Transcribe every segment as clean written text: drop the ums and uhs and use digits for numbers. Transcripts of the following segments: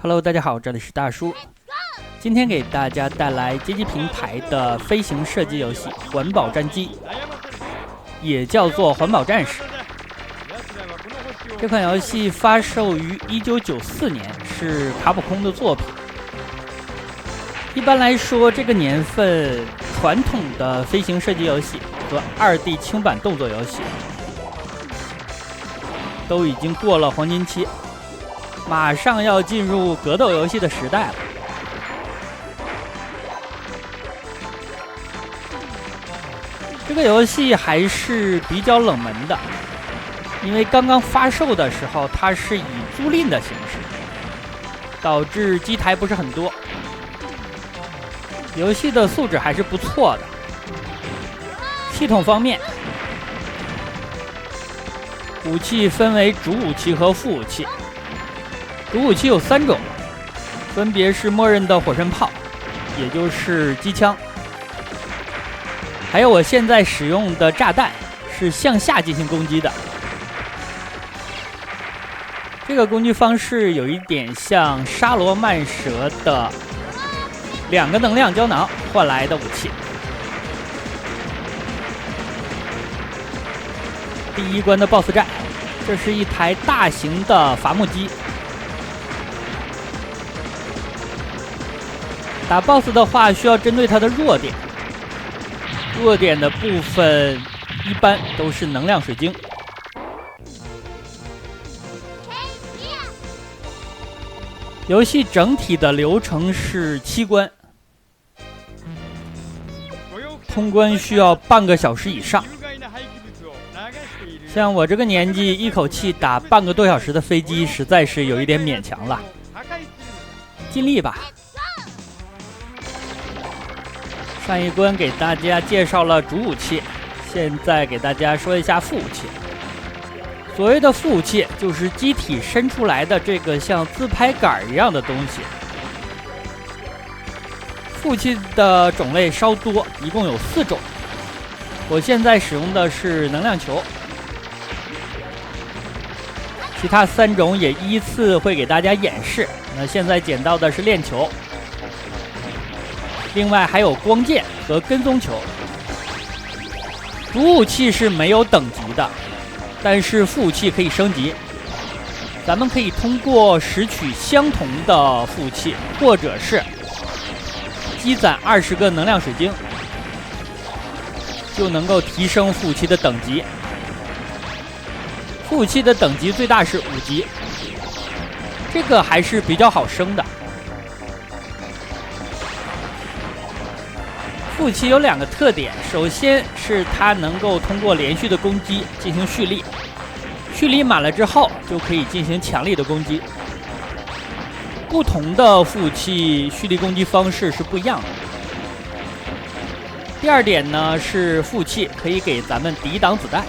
Hello， 大家好，这里是大叔。今天给大家带来街机平台的飞行射击游戏《环保战机》，也叫做《环保战士》。这款游戏发售于1994年，是卡普空的作品。一般来说，这个年份，传统的飞行射击游戏和2D 轻版动作游戏都已经过了黄金期，马上要进入格斗游戏的时代了。这个游戏还是比较冷门的，因为刚刚发售的时候它是以租赁的形式，导致机台不是很多。游戏的素质还是不错的。系统方面，武器分为主武器和副武器。主武器有3种，分别是默认的火山炮，也就是机枪，还有我现在使用的炸弹，是向下进行攻击的。这个攻击方式有一点像沙罗曼蛇的2个能量胶囊换来的武器。第一关的 BOSS 战，这是一台大型的伐木机。打 BOSS 的话，需要针对它的弱点。弱点的部分一般都是能量水晶。游戏整体的流程是7关，通关需要半个小时以上。像我这个年纪，一口气打半个多小时的飞机，实在是有一点勉强了。尽力吧。上一关给大家介绍了主武器，现在给大家说一下副武器。所谓的副武器，就是机体伸出来的这个像自拍杆一样的东西。副武器的种类稍多，一共有4种。我现在使用的是能量球，其他3种也依次会给大家演示。那现在捡到的是链球，另外还有光剑和跟踪球。主武器是没有等级的，但是副武器可以升级。咱们可以通过拾取相同的副武器，或者是积攒20个能量水晶，就能够提升副武器的等级。副武器的等级最大是5级，这个还是比较好升的。副武器有2个特点，首先是它能够通过连续的攻击进行蓄力，蓄力满了之后就可以进行强力的攻击。不同的副武器蓄力攻击方式是不一样的。第2点呢，是副武器可以给咱们抵挡子弹。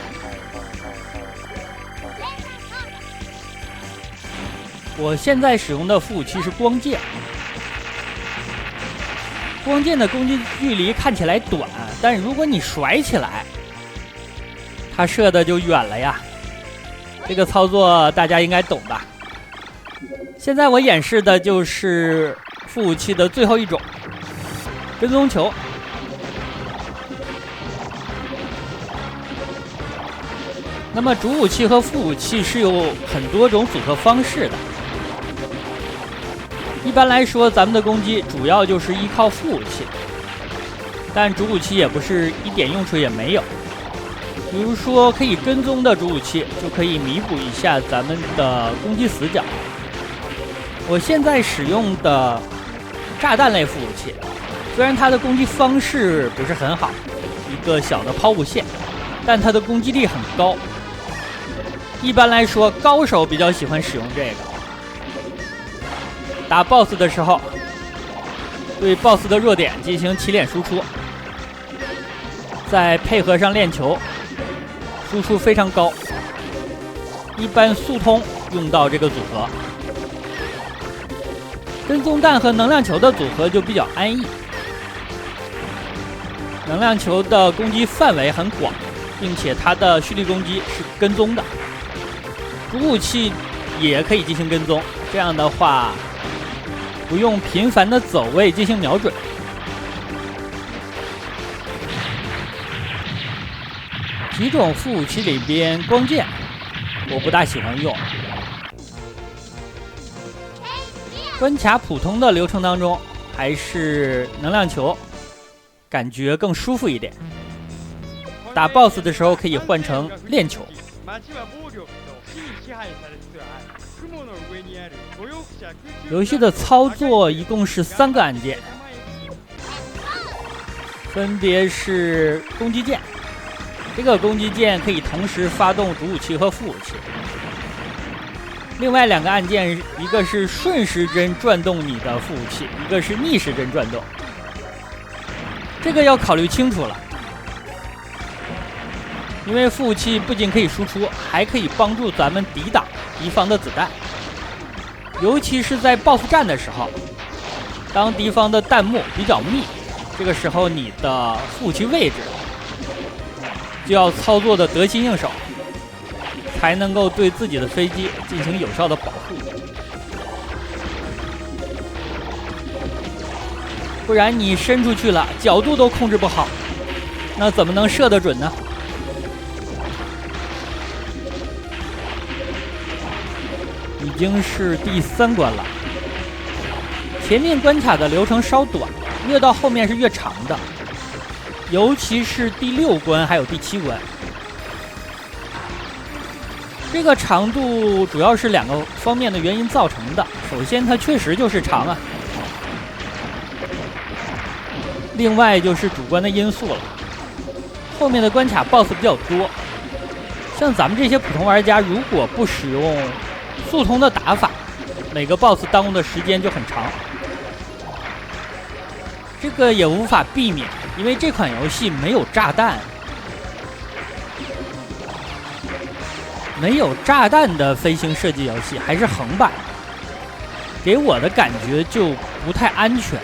我现在使用的副武器是光剑。光剑的攻击距离看起来短，但如果你甩起来，它射的就远了呀。这个操作大家应该懂吧？现在我演示的就是副武器的最后一种，跟踪球。那么主武器和副武器是有很多种组合方式的。一般来说，咱们的攻击主要就是依靠副武器，但主武器也不是一点用处也没有。比如说，可以跟踪的主武器就可以弥补一下咱们的攻击死角。我现在使用的炸弹类副武器，虽然它的攻击方式不是很好，一个小的抛物线，但它的攻击力很高。一般来说，高手比较喜欢使用这个。打 BOSS 的时候，对 BOSS 的弱点进行起脸输出，再配合上链球，输出非常高。一般速通用到这个组合。跟踪弹和能量球的组合就比较安逸。能量球的攻击范围很广，并且它的蓄力攻击是跟踪的。主武器也可以进行跟踪，这样的话不用频繁的走位进行瞄准。几种副武器里边，光剑我不大喜欢用。关卡普通的流程当中，还是能量球感觉更舒服一点。打 BOSS 的时候可以换成链球。游戏的操作一共是3个按键，分别是攻击键。这个攻击键可以同时发动主武器和副武器。另外2个按键，一个是顺时针转动你的副武器，一个是逆时针转动。这个要考虑清楚了，因为副武器不仅可以输出，还可以帮助咱们抵挡敌方的子弹。尤其是在 BOSS 战的时候，当敌方的弹幕比较密，这个时候你的副武器位置就要操作的得心应手，才能够对自己的飞机进行有效的保护。不然你伸出去了，角度都控制不好，那怎么能射得准呢？已经是第3关了，前面关卡的流程稍短，越到后面是越长的，尤其是第6关还有第7关。这个长度主要是2个方面的原因造成的。首先，它确实就是长啊。另外就是主观的因素了。后面的关卡 BOSS 比较多，像咱们这些普通玩家，如果不使用速通的打法，每个 BOSS 耽误的时间就很长。这个也无法避免，因为这款游戏没有炸弹。没有炸弹的飞行射击游戏还是横版，给我的感觉就不太安全。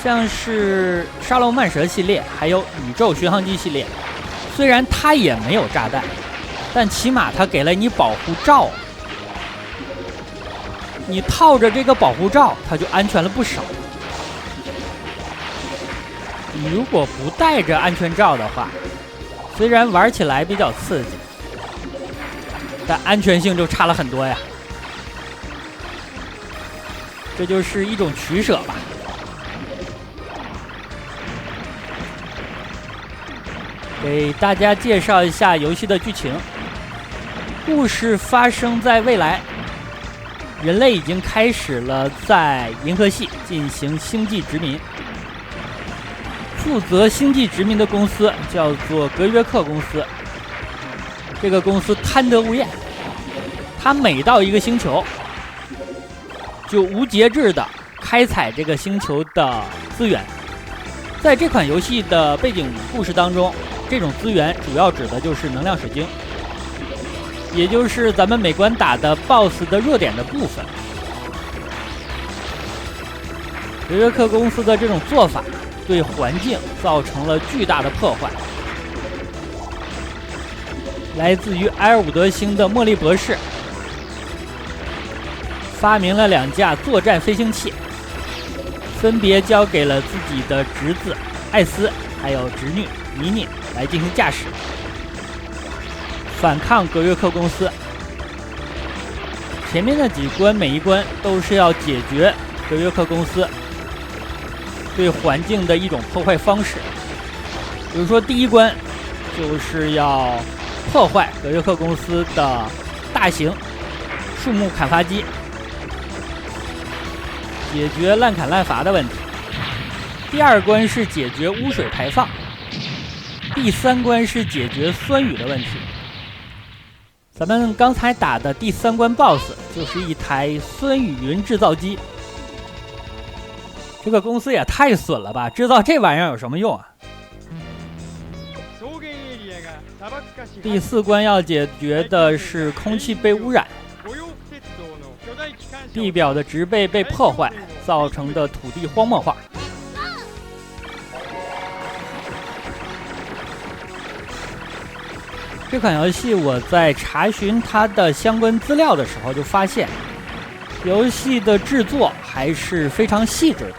像是沙漏曼蛇系列还有宇宙巡航机系列，虽然它也没有炸弹，但起码它给了你保护罩，你套着这个保护罩它就安全了不少。你如果不戴着安全罩的话，虽然玩起来比较刺激，但安全性就差了很多呀。这就是一种取舍吧。给大家介绍一下游戏的剧情。故事发生在未来，人类已经开始了在银河系进行星际殖民。负责星际殖民的公司叫做格约克公司。这个公司贪得无厌，他每到一个星球，就无节制的开采这个星球的资源。在这款游戏的背景故事当中，这种资源主要指的就是能量水晶，也就是咱们每关打的 BOSS 的弱点的部分。格约克公司的这种做法对环境造成了巨大的破坏。来自于埃尔伍德星的莫利博士发明了2架作战飞行器，分别交给了自己的侄子艾斯还有侄女妮妮来进行驾驶，反抗格约克公司。前面的几关每一关都是要解决格约克公司对环境的一种破坏方式。比如说第1关就是要破坏格约克公司的大型树木砍伐机，解决滥砍滥伐的问题。第2关是解决污水排放，第3关是解决酸雨的问题。咱们刚才打的第3关 BOSS 就是一台酸雨云制造机。这个公司也太损了吧，制造这玩意儿有什么用啊？第4关要解决的是空气被污染，地表的植被被破坏造成的土地荒漠化。这款游戏我在查询它的相关资料的时候就发现，游戏的制作还是非常细致的。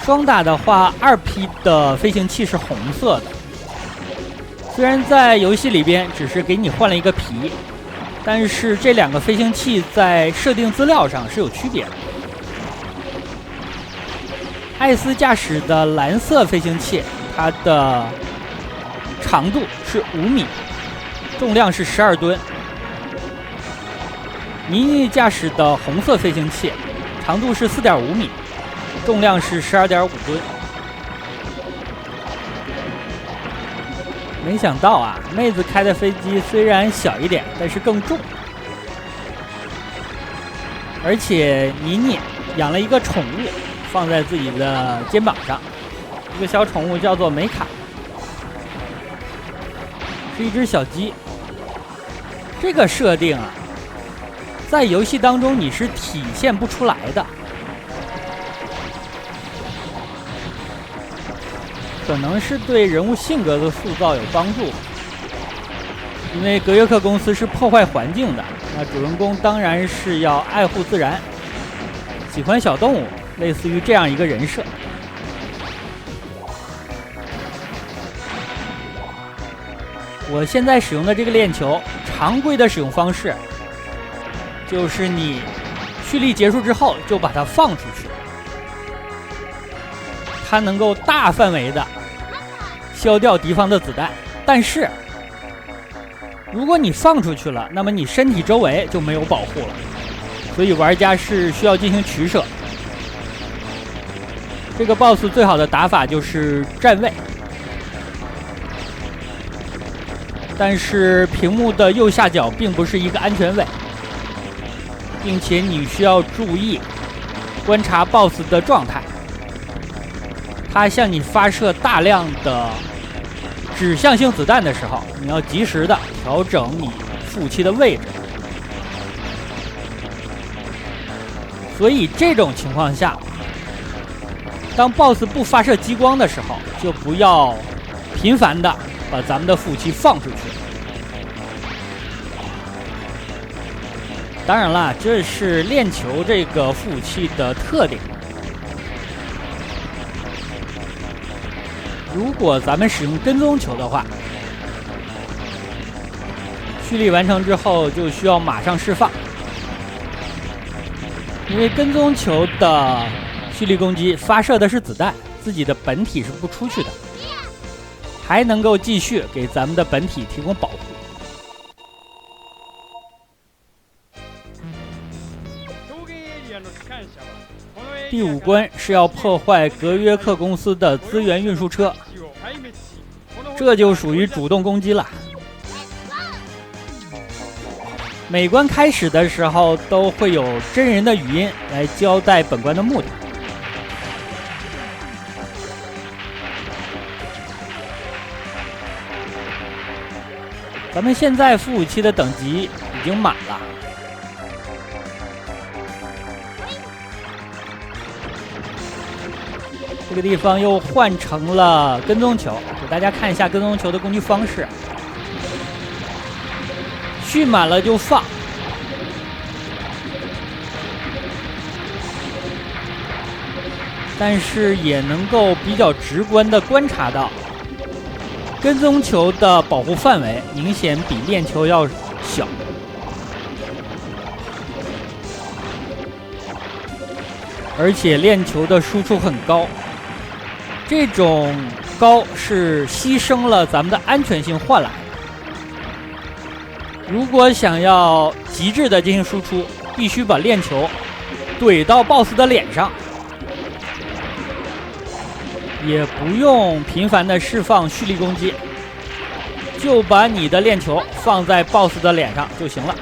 双打的话，2P 的飞行器是红色的，虽然在游戏里边只是给你换了一个皮，但是这2个飞行器在设定资料上是有区别的。艾斯驾驶的蓝色飞行器，它的长度是5米，重量是12吨。妮妮驾驶的红色飞行器，长度是4.5米，重量是12.5吨。没想到啊，妹子开的飞机虽然小一点，但是更重。而且妮妮养了一个宠物，放在自己的肩膀上，一个小宠物叫做美卡，是一只小鸡。这个设定啊，在游戏当中你是体现不出来的，可能是对人物性格的塑造有帮助。因为格约克公司是破坏环境的，那主人公当然是要爱护自然，喜欢小动物，类似于这样一个人设。我现在使用的这个链球，常规的使用方式就是你蓄力结束之后就把它放出去，它能够大范围的消掉敌方的子弹。但是如果你放出去了，那么你身体周围就没有保护了，所以玩家是需要进行取舍。这个 BOSS 最好的打法就是站位，但是屏幕的右下角并不是一个安全位，并且你需要注意观察 BOSS 的状态。他向你发射大量的指向性子弹的时候，你要及时的调整你副武器的位置。所以这种情况下，当 BOSS 不发射激光的时候，就不要频繁的把咱们的副武器放出去。当然了，这是链球这个副武器的特点。如果咱们使用跟踪球的话，蓄力完成之后就需要马上释放，因为跟踪球的蓄力攻击发射的是子弹，自己的本体是不出去的，还能够继续给咱们的本体提供保护。第5关是要破坏格约克公司的资源运输车，这就属于主动攻击了。每关开始的时候都会有真人的语音来交代本关的目的。咱们现在副武器的等级已经满了，这个地方又换成了跟踪球，给大家看一下跟踪球的攻击方式。蓄满了就放，但是也能够比较直观的观察到，跟踪球的保护范围明显比链球要小。而且链球的输出很高，这种高是牺牲了咱们的安全性换来的。如果想要极致的进行输出，必须把链球怼到 BOSS 的脸上，也不用频繁的释放蓄力攻击，就把你的链球放在 BOSS 的脸上就行了。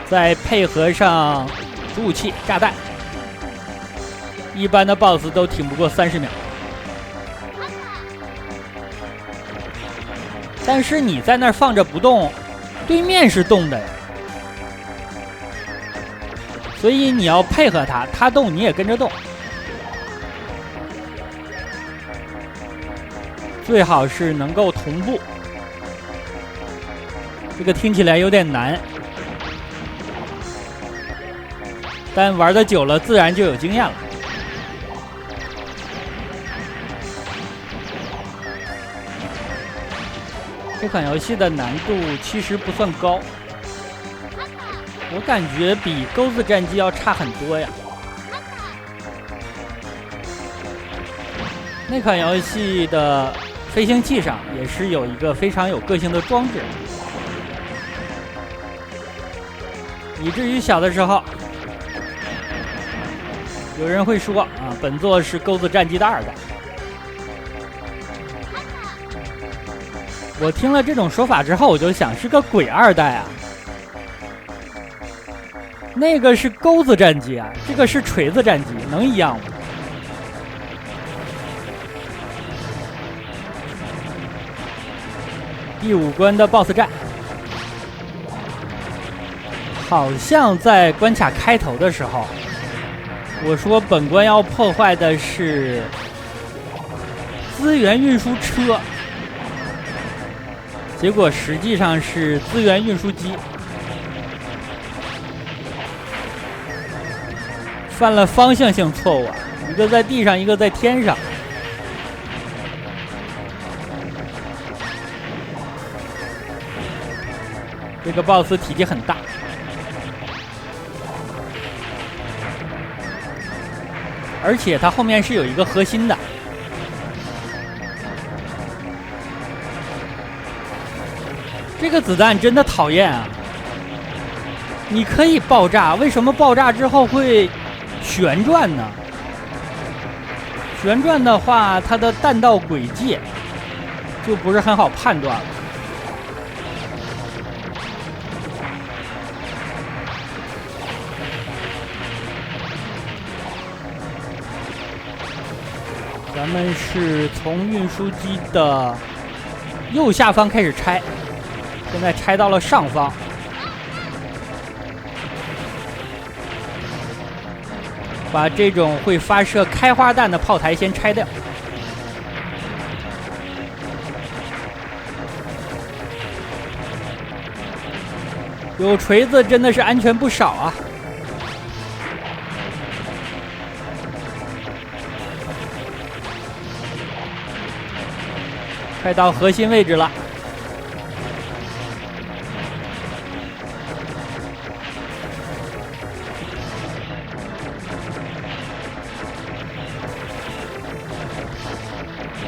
再配合上主武器炸弹，一般的 BOSS 都挺不过30秒。但是你在那儿放着不动，对面是动的呀，所以你要配合他，他动你也跟着动，最好是能够同步，这个听起来有点难，但玩的久了，自然就有经验了。这款游戏的难度其实不算高，我感觉比钩子战机要差很多呀。那款游戏的飞行器上也是有一个非常有个性的装置，以至于小的时候，有人会说本作是钩子战机的2代。我听了这种说法之后，我就想是个鬼2代啊。那个是钩子战机啊，这个是锤子战机，能一样吗？第5关的 BOSS 战，好像在关卡开头的时候，我说本关要破坏的是资源运输车，结果实际上是资源运输机，犯了方向性错误啊！一个在地上，一个在天上。这个 BOSS 体积很大，而且它后面是有一个核心的。这个子弹真的讨厌啊！你可以爆炸，为什么爆炸之后会旋转呢？旋转的话，它的弹道轨迹就不是很好判断了。咱们是从运输机的右下方开始拆，现在拆到了上方。把这种会发射开花弹的炮台先拆掉。有锤子真的是安全不少啊！快到核心位置了。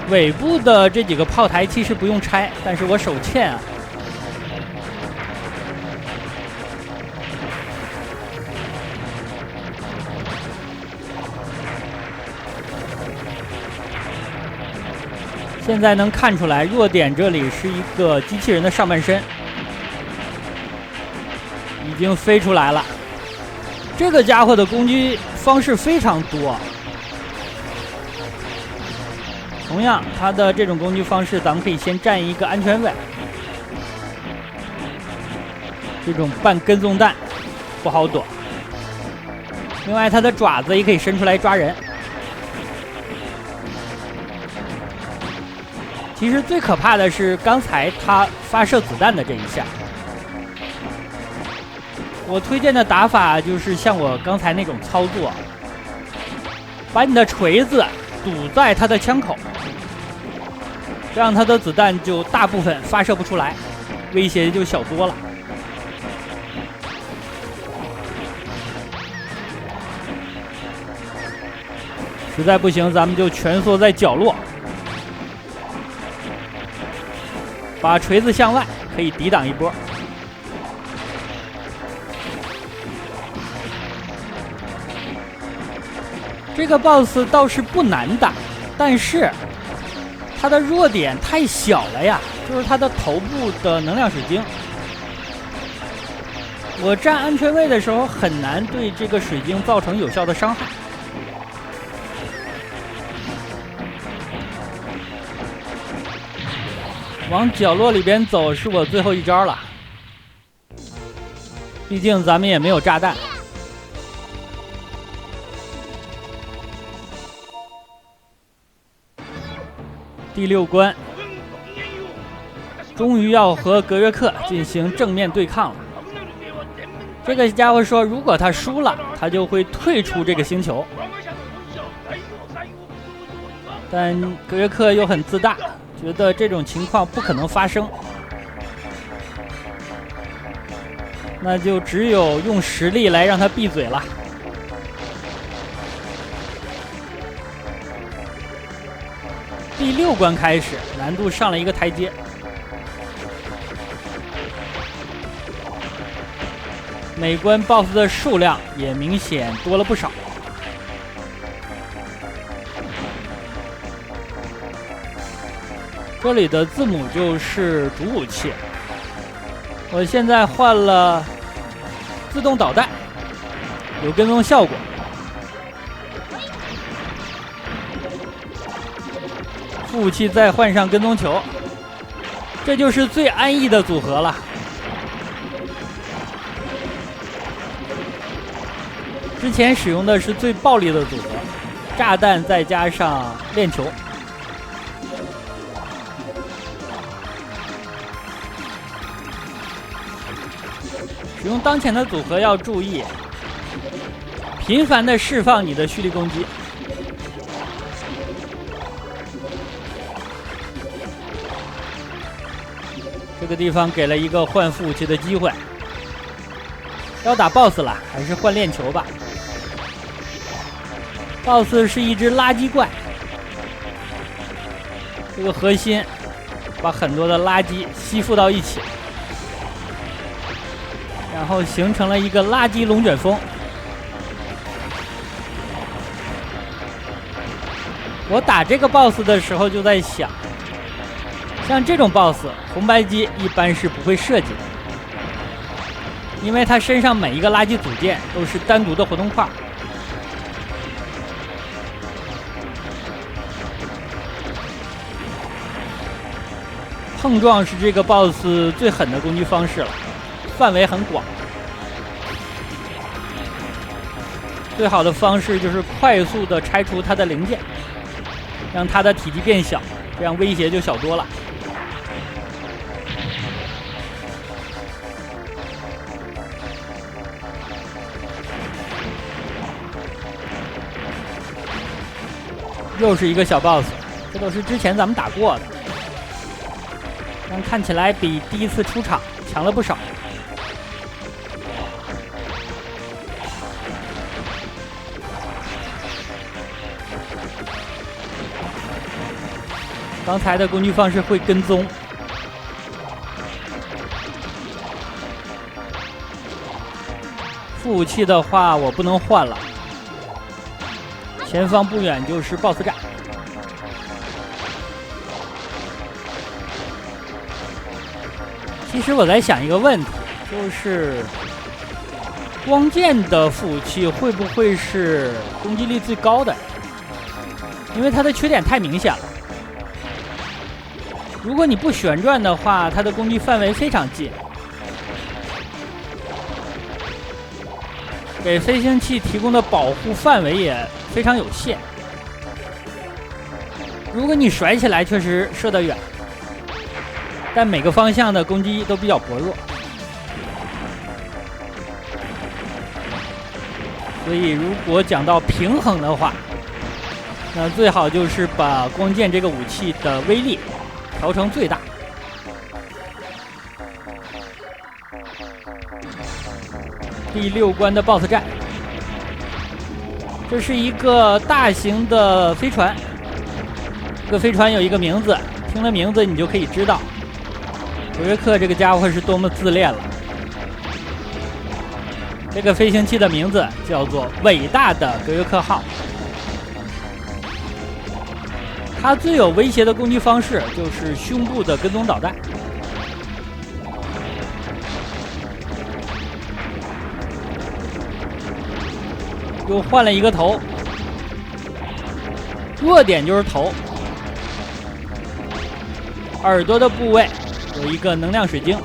尾部的这几个炮台其实不用拆，但是我手欠啊。现在能看出来，弱点这里是一个机器人的上半身，已经飞出来了。这个家伙的攻击方式非常多。同样，它的这种攻击方式，咱们可以先占一个安全位。这种半跟踪弹不好躲。另外，它的爪子也可以伸出来抓人。其实最可怕的是刚才它发射子弹的这一下。我推荐的打法就是像我刚才那种操作，把你的锤子堵在它的枪口。这样它的子弹就大部分发射不出来，威胁就小多了。实在不行，咱们就蜷缩在角落，把锤子向外，可以抵挡一波。这个 BOSS 倒是不难打，但是它的弱点太小了呀，就是它的头部的能量水晶。我占安全位的时候很难对这个水晶造成有效的伤害。往角落里边走是我最后一招了，毕竟咱们也没有炸弹。第6关，终于要和格约克进行正面对抗了。这个家伙说，如果他输了，他就会退出这个星球。但格约克又很自大，觉得这种情况不可能发生，那就只有用实力来让他闭嘴了。第6关开始，难度上了一个台阶。每关 BOSS 的数量也明显多了不少。这里的字母就是主武器。我现在换了自动导弹，有跟踪效果。副武器再换上跟踪球，这就是最安逸的组合了。之前使用的是最暴力的组合，炸弹再加上链球。使用当前的组合要注意，频繁的释放你的蓄力攻击。这个地方给了一个换副武器的机会。要打 BOSS 了，还是换链球吧。BOSS 是一只垃圾怪，这个核心把很多的垃圾吸附到一起，然后形成了一个垃圾龙卷风。我打这个 BOSS 的时候就在想，像这种 BOSS 红白机一般是不会设计的，因为它身上每一个垃圾组件都是单独的活动块。碰撞是这个 BOSS 最狠的攻击方式了，范围很广。最好的方式就是快速的拆除它的零件，让它的体积变小，这样威胁就小多了。又是一个小 BOSS， 这都是之前咱们打过的，但看起来比第一次出场强了不少。刚才的攻击方式会跟踪，副武器的话我不能换了。前方不远就是 BOSS 战。其实我在想一个问题，就是光剑的副武器会不会是攻击力最高的？因为它的缺点太明显了。如果你不旋转的话，它的攻击范围非常近，给飞行器提供的保护范围也非常有限。如果你甩起来确实射得远，但每个方向的攻击都比较薄弱，所以如果讲到平衡的话，那最好就是把光剑这个武器的威力调成最大。第6关的 BOSS 战，这是一个大型的飞船。这个飞船有一个名字，听了名字你就可以知道，格约克这个家伙是多么自恋了。这个飞行器的名字叫做伟大的格约克号。它最有威胁的攻击方式就是胸部的跟踪导弹。又换了一个头，弱点就是头。耳朵的部位有一个能量水晶。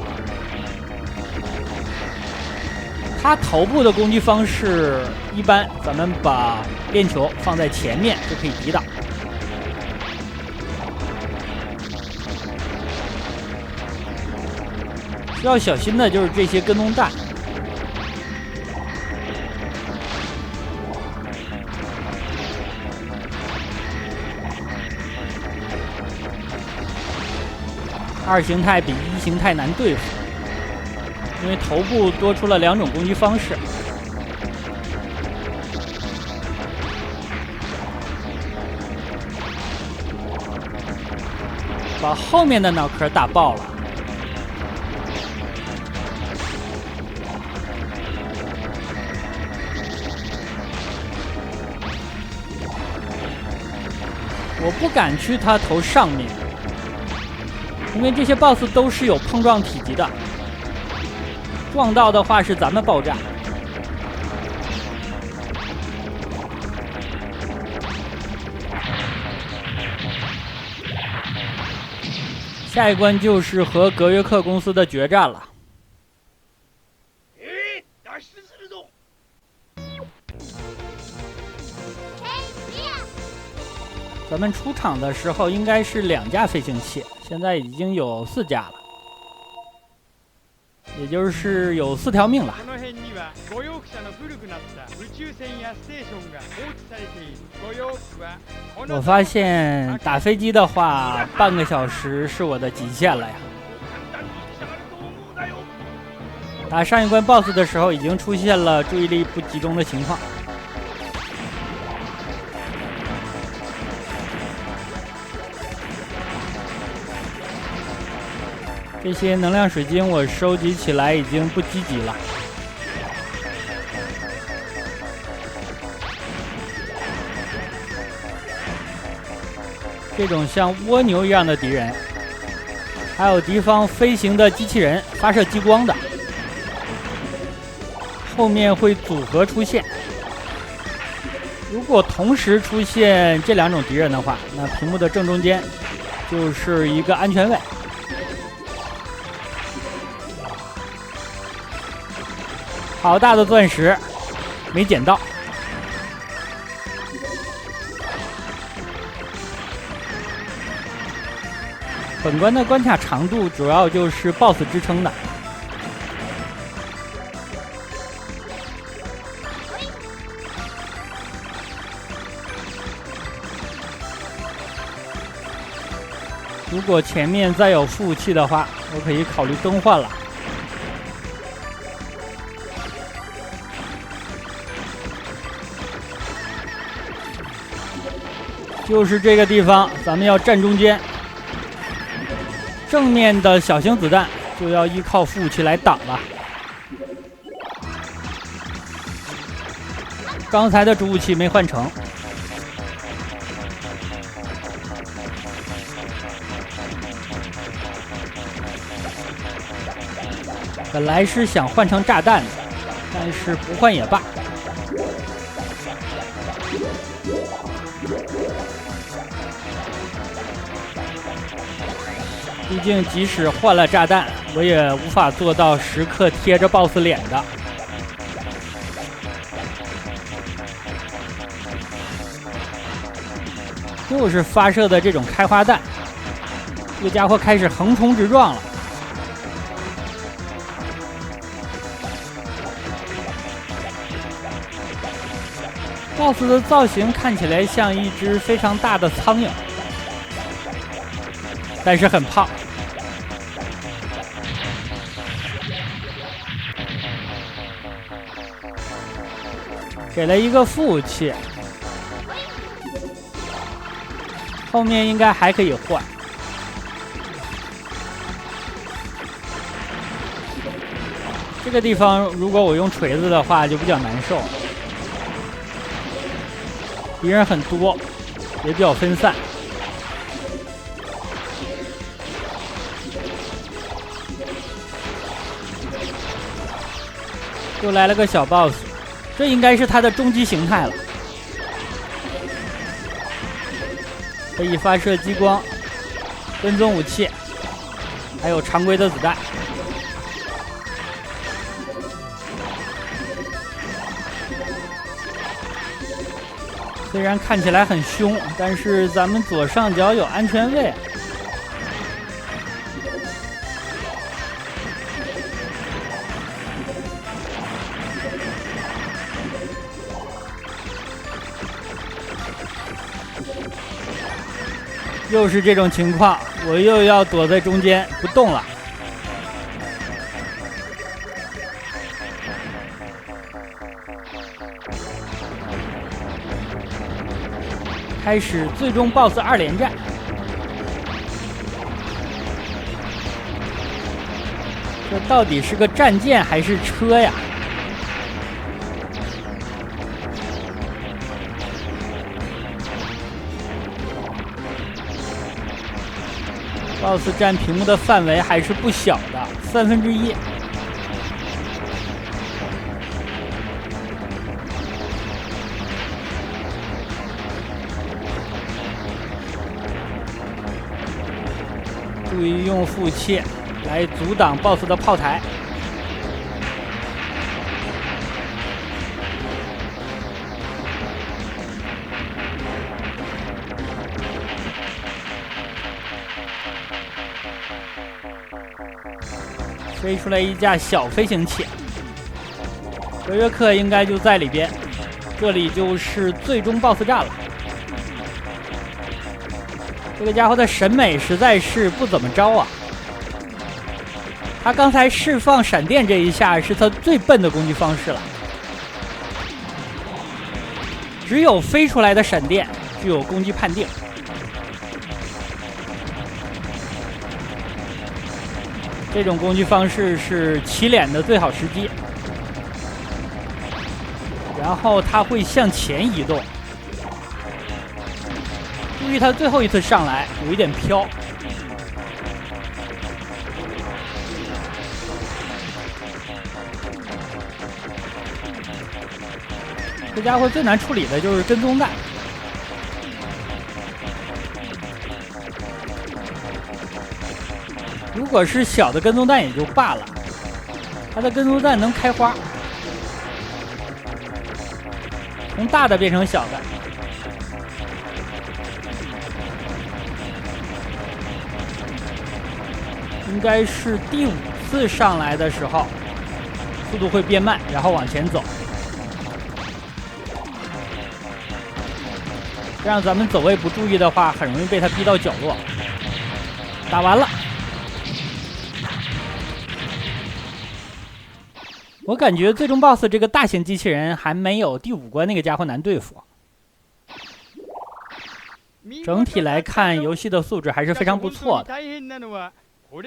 它头部的攻击方式一般，咱们把链球放在前面就可以抵挡。需要小心的就是这些跟踪弹。2形态比1形态难对付，因为头部多出了2种攻击方式。把后面的脑壳打爆了。我不敢去他头上面，因为这些 BOSS 都是有碰撞体积的，撞到的话是咱们爆炸。下一关就是和格约克公司的决战了。咱们出场的时候应该是2架飞行器，现在已经有4架了，也就是有4条命了。我发现打飞机的话，半个小时是我的极限了呀。打上一关 BOSS 的时候，已经出现了注意力不集中的情况。这些能量水晶我收集起来已经不积极了。这种像蜗牛一样的敌人，还有敌方飞行的机器人发射激光的，后面会组合出现。如果同时出现这2种敌人的话，那屏幕的正中间就是一个安全位。好大的钻石，没捡到。本关的关卡长度主要就是 BOSS 支撑的。如果前面再有副武器的话，我可以考虑更换了。就是这个地方，咱们要站中间。正面的小型子弹就要依靠副武器来挡了。刚才的主武器没换成。本来是想换成炸弹的，但是不换也罢。毕竟即使换了炸弹，我也无法做到时刻贴着 BOSS 脸的。又是发射的这种开花弹，这个家伙开始横冲直撞了。BOSS 的造型看起来像一只非常大的苍蝇，但是很胖。给了一个副武器，后面应该还可以换。这个地方如果我用锤子的话就比较难受，敌人很多，也比较分散。又来了个小 BOSS， 这应该是他的终极形态了。可以发射激光、跟踪武器，还有常规的子弹。虽然看起来很凶，但是咱们左上角有安全位。又是这种情况，我又要躲在中间不动了。开始最终 BOSS 2连战。这到底是个战舰还是车呀？BOSS 战屏幕的范围还是不小的，1/3。注意用副器来阻挡 BOSS 的炮台。飞出来一架小飞行器，格约克应该就在里边。这里就是最终 BOSS 战了。这个家伙的审美实在是不怎么着啊！他刚才释放闪电这一下是他最笨的攻击方式了。只有飞出来的闪电具有攻击判定。这种攻击方式是起脸的最好时机。然后他会向前移动。注意他最后一次上来有一点飘。这家伙最难处理的就是跟踪弹。如果是小的跟踪弹也就罢了，它的跟踪弹能开花，从大的变成小的。应该是第5次上来的时候，速度会变慢，然后往前走。这样咱们走位不注意的话，很容易被他逼到角落。打完了。我感觉最终 BOSS 这个大型机器人还没有第5关那个家伙难对付。整体来看，游戏的素质还是非常不错的，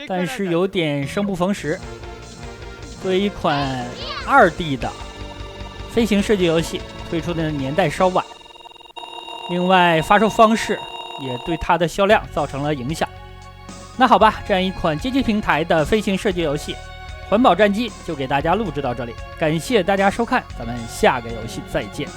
但是有点生不逢时。作为一款2D 的飞行射击游戏，推出的年代稍晚，另外发售方式也对它的销量造成了影响。那好吧，这样一款街机平台的飞行射击游戏《环保战机》就给大家录制到这里，感谢大家收看，咱们下个游戏再见。